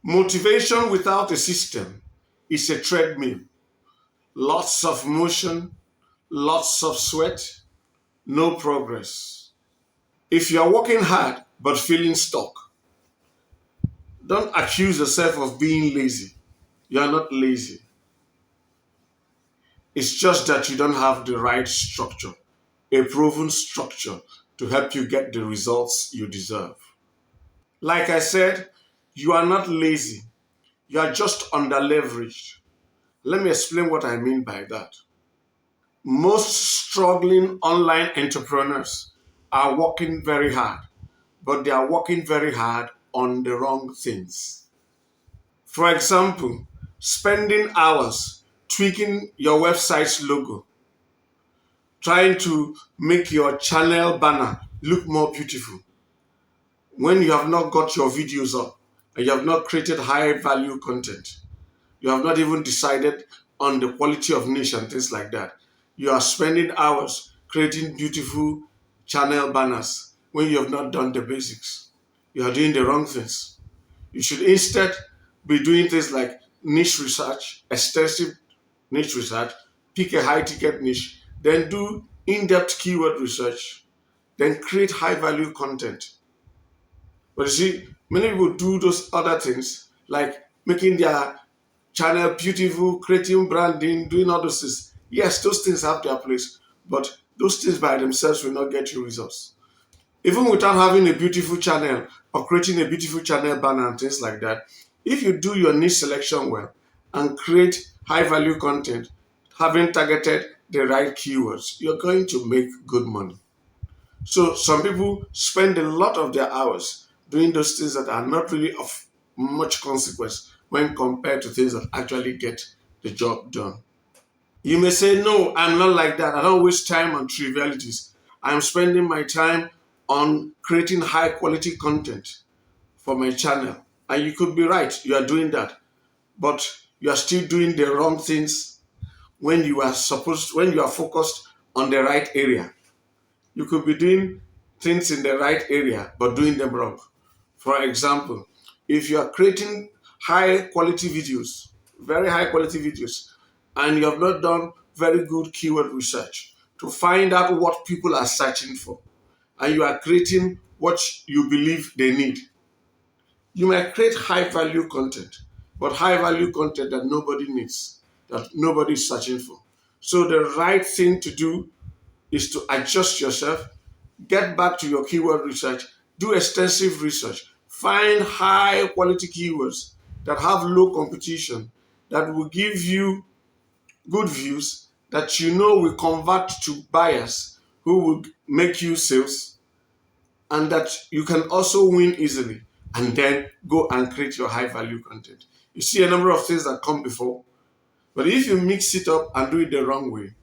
Motivation without a system is a treadmill. Lots of motion, lots of sweat, no progress. If you are working hard but feeling stuck, don't accuse yourself of being lazy. You are not lazy. It's just that you don't have the right structure, a proven structure to help you get the results you deserve. Like I said, you are not lazy. You are just underleveraged. Let me explain what I mean by that. Most struggling online entrepreneurs are working very hard, but they are working very hard on the wrong things. For example, spending hours tweaking your website's logo, trying to make your channel banner look more beautiful when you have not got your videos up and you have not created high value content. You have not even decided on the quality of niche and things like that. You are spending hours creating beautiful channel banners when you have not done the basics. You are doing the wrong things. You should instead be doing things like niche research, extensive niche research, pick a high ticket niche, then do in-depth keyword research, then create high value content. But you see, many people do those other things like making their channel beautiful, creating branding, doing all those things. Yes, those things have their place, but those things by themselves will not get you results. Even without having a beautiful channel or creating a beautiful channel banner and things like that, if you do your niche selection well and create high value content, having targeted the right keywords, you're going to make good money. So some people spend a lot of their hours doing those things that are not really of much consequence when compared to things that actually get the job done. You may say, no, I'm not like that. I don't waste time on trivialities. I'm spending my time on creating high quality content for my channel. And you could be right, you are doing that. But you are still doing the wrong things when you are focused on the right area. You could be doing things in the right area, but doing them wrong. For example, if you are creating high quality videos, very high quality videos, and you have not done very good keyword research to find out what people are searching for, and you are creating what you believe they need, you might create high value content, but high value content that nobody needs, that nobody is searching for. So the right thing to do is to adjust yourself, get back to your keyword research, do extensive research, find high quality keywords that have low competition, that will give you good views, that you know will convert to buyers who will make you sales, and that you can also win easily, and then go and create your high value content. You see a number of things that come before, but if you mix it up and do it the wrong way,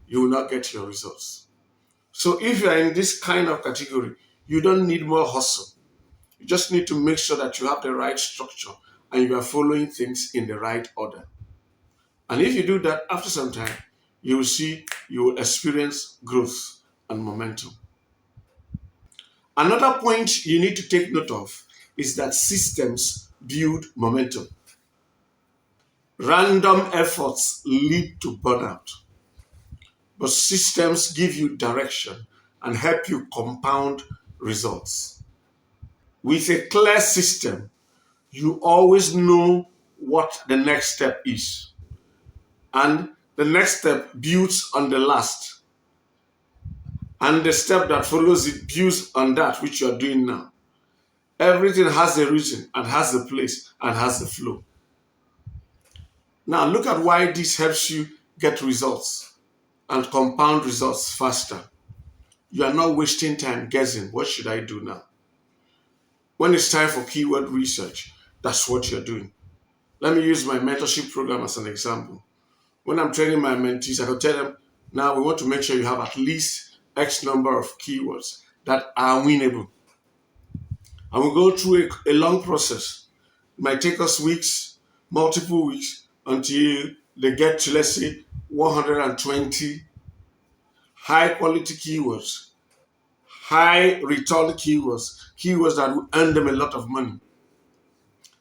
you will not get your results. So if you are in this kind of category, you don't need more hustle. You just need to make sure that you have the right structure and you are following things in the right order. And if you do that, after some time, you will see you will experience growth and momentum. Another point you need to take note of is that systems build momentum. Random efforts lead to burnout, but systems give you direction and help you compound results. With a clear system, you always know what the next step is. And the next step builds on the last. And the step that follows it builds on that which you are doing now. Everything has a reason and has a place and has a flow. Now look at why this helps you get results and compound results faster. You are not wasting time guessing, what should I do now? When it's time for keyword research, that's what you're doing. Let me use my mentorship program as an example. When I'm training my mentees, I can tell them, now we want to make sure you have at least X number of keywords that are winnable. And we go through a long process. It might take us weeks, multiple weeks, until they get to, let's say, 120 high quality keywords, high return keywords, keywords that will earn them a lot of money.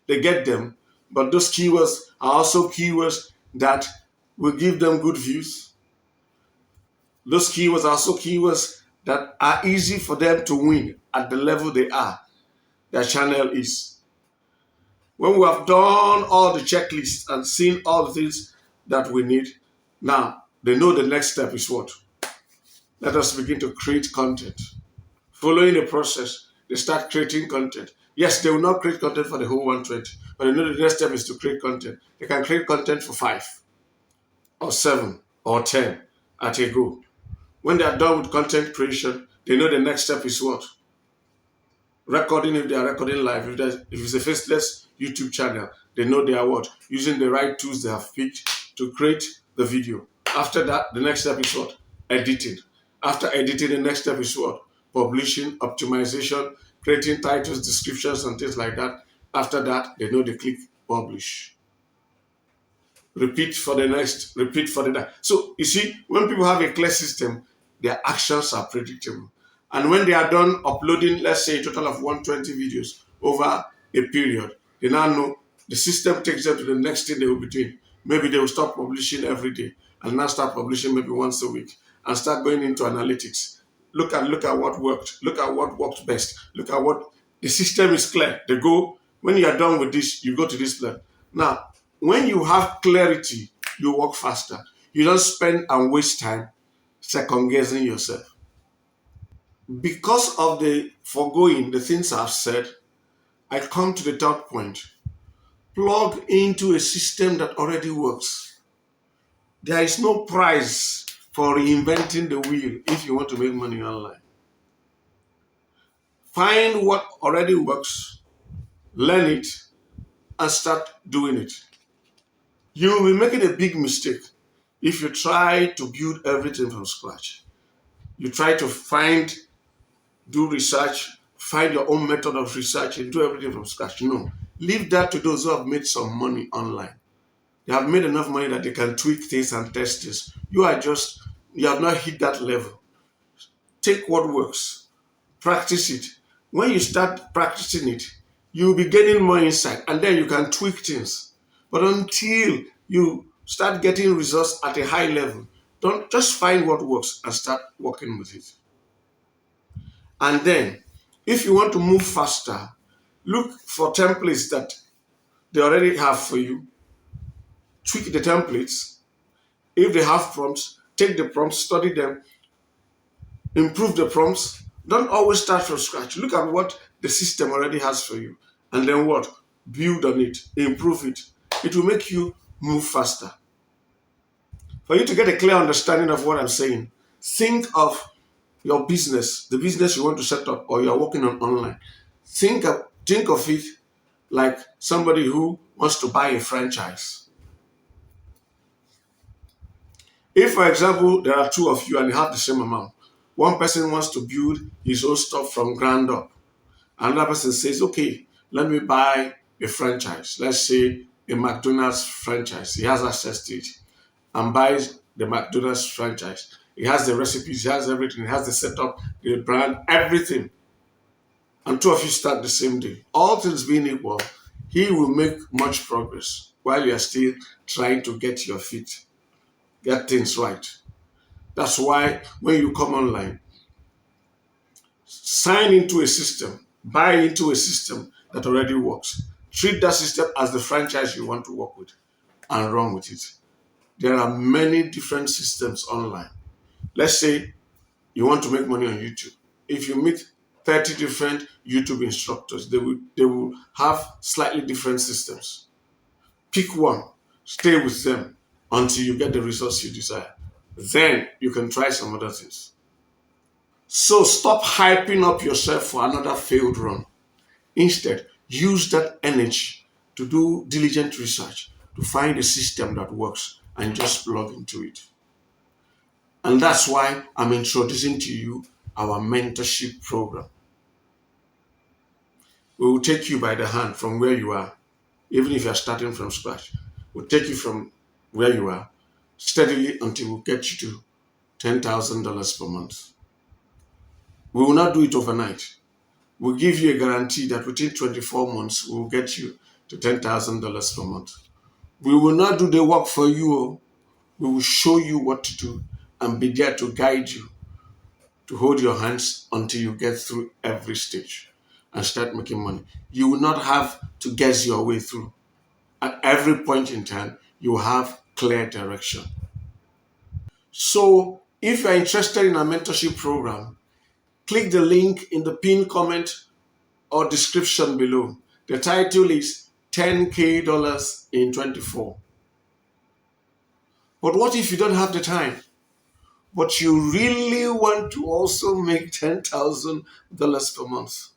they get them, but those keywords are also keywords that will give them good views. Those keywords are also keywords that are easy for them to win at the level they are, their channel is. When we have done all the checklists and seen all the things that we need, now they know the next step is what? Let us begin to create content. Following the process, they start creating content. Yes, they will not create content for the whole 120, but they know the next step is to create content. They can create content for 5 or 7 or 10 at a go. When they are done with content creation, they know the next step is what? Recording, if they are recording live. If it's a faceless YouTube channel, they know they are what? Using the right tools they have picked to create the video. After that, the next step is what? Editing. After editing, the next step is what? Publishing, optimization, creating titles, descriptions, and things like that. After that, they know they click publish. Repeat for the next, repeat for the next. So you see, when people have a clear system, their actions are predictable. And when they are done uploading, let's say a total of 120 videos over a period, they now know the system takes them to the next thing they will be doing. Maybe they will stop publishing every day and now start publishing maybe once a week and start going into analytics. Look at what worked. Look at what worked best. Look at what the system is clear. They go, when you are done with this, you go to this plan. Now, when you have clarity, you work faster. You don't spend and waste time second guessing yourself. Because of the foregoing, the things I've said, I come to the third point. Plug into a system that already works. There is no price for reinventing the wheel if you want to make money online. Find what already works, learn it, and start doing it. You will be making a big mistake if you try to build everything from scratch. You try to do research, find your own method of research and do everything from scratch. No. Leave that to those who have made some money online. They have made enough money that they can tweak things and test this. You have not hit that level. Take what works. Practice it. When you start practicing it, you'll be getting more insight and then you can tweak things. But until you start getting results at a high level, don't just find what works and start working with it. And then, if you want to move faster, look for templates that they already have for you. Tweak the templates. If they have prompts, take the prompts, study them, improve the prompts. Don't always start from scratch. Look at what the system already has for you. And then what? Build on it, improve it. It will make you move faster. For you to get a clear understanding of what I'm saying, think of your business, the business you want to set up or you're working on online. Think of it like somebody who wants to buy a franchise. If, for example, there are two of you and you have the same amount, one person wants to build his own stuff from ground up. Another person says, okay, let me buy a franchise. Let's say a McDonald's franchise. He has access to it and buys the McDonald's franchise. He has the recipes, he has everything, he has the setup, the brand, everything. And two of you start the same day. All things being equal, he will make much progress while you are still trying to get your feet, get things right. That's why when you come online, sign into a system, buy into a system that already works. Treat that system as the franchise you want to work with and run with it. There are many different systems online. Let's say you want to make money on YouTube. If you meet 30 different YouTube instructors, they will have slightly different systems. Pick one, stay with them until you get the results you desire. Then you can try some other things. So stop hyping up yourself for another failed run. Instead, use that energy to do diligent research, to find a system that works and just plug into it. And that's why I'm introducing to you our mentorship program. We will take you by the hand from where you are, even if you are starting from scratch. We'll take you from where you are steadily until we get you to $10,000 per month. We will not do it overnight. We'll give you a guarantee that within 24 months, we will get you to $10,000 per month. We will not do the work for you. We will show you what to do and be there to guide you, to hold your hands until you get through every stage and start making money. You will not have to guess your way through. At every point in time, you have clear direction. So if you're interested in a mentorship program, click the link in the pinned comment or description below. The title is 10K dollars in 24. But what if you don't have the time? But you really want to also make $10,000 per month?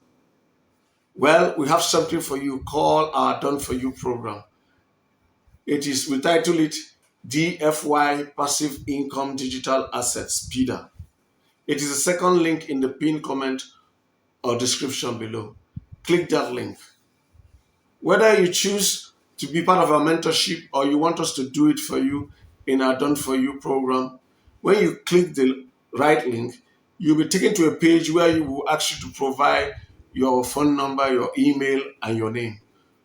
Well, we have something for you called our Done For You program. We title it DFY-Passive Income Digital Assets, PIDA. It is the second link in the pinned comment or description below. Click that link. Whether you choose to be part of our mentorship or you want us to do it for you in our Done For You program, when you click the right link, you'll be taken to a page where you will ask you to provide your phone number, your email, and your name.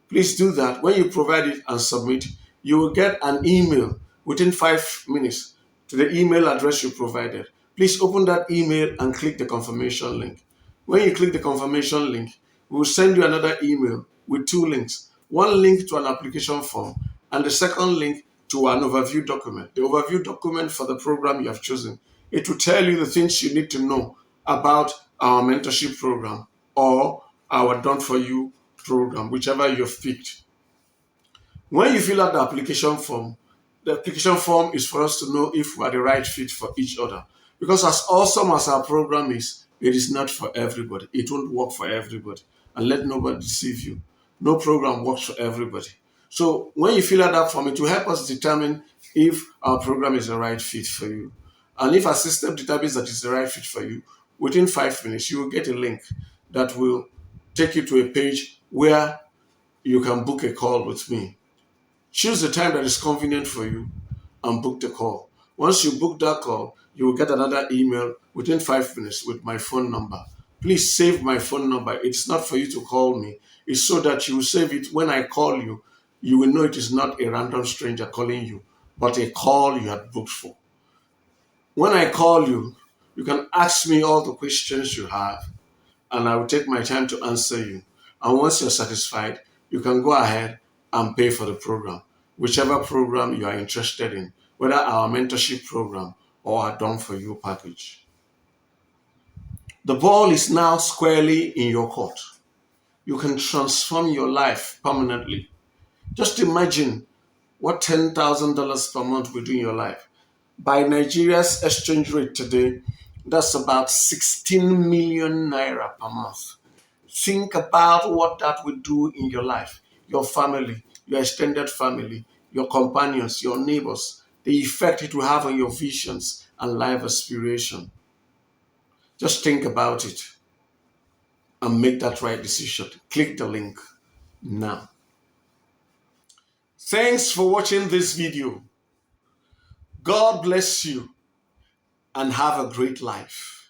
Please do that. When you provide it and submit, you will get an email within 5 minutes to the email address you provided. Please open that email and click the confirmation link. When you click the confirmation link, we will send you another email with 2 links. One link to an application form and the second link to an overview document. The overview document for the program you have chosen. It will tell you the things you need to know about our mentorship program or our Done For You program, whichever you've picked. When you fill out the application form is for us to know if we are the right fit for each other. Because as awesome as our program is, it is not for everybody. It won't work for everybody. And let nobody deceive you. No program works for everybody. So when you fill out that form, it will help us determine if our program is the right fit for you. And if our system determines that it's the right fit for you, within 5 minutes, you will get a link that will take you to a page where you can book a call with me. Choose the time that is convenient for you and book the call. Once you book that call, you will get another email within 5 minutes with my phone number. Please save my phone number. It's not for you to call me. It's so that you will save it. When I call you, you will know it is not a random stranger calling you, but a call you had booked for. When I call you, you can ask me all the questions you have, and I will take my time to answer you. And once you're satisfied, you can go ahead and pay for the program, whichever program you are interested in, whether our mentorship program or our Done For You package. The ball is now squarely in your court. You can transform your life permanently. Just imagine what $10,000 per month will do in your life. By Nigeria's exchange rate today, that's about 16 million naira per month. Think about what that will do in your life, your family, your extended family, your companions, your neighbors, the effect it will have on your visions and life aspiration. Just think about it and make that right decision. Click the link now. Thanks for watching this video. God bless you and have a great life.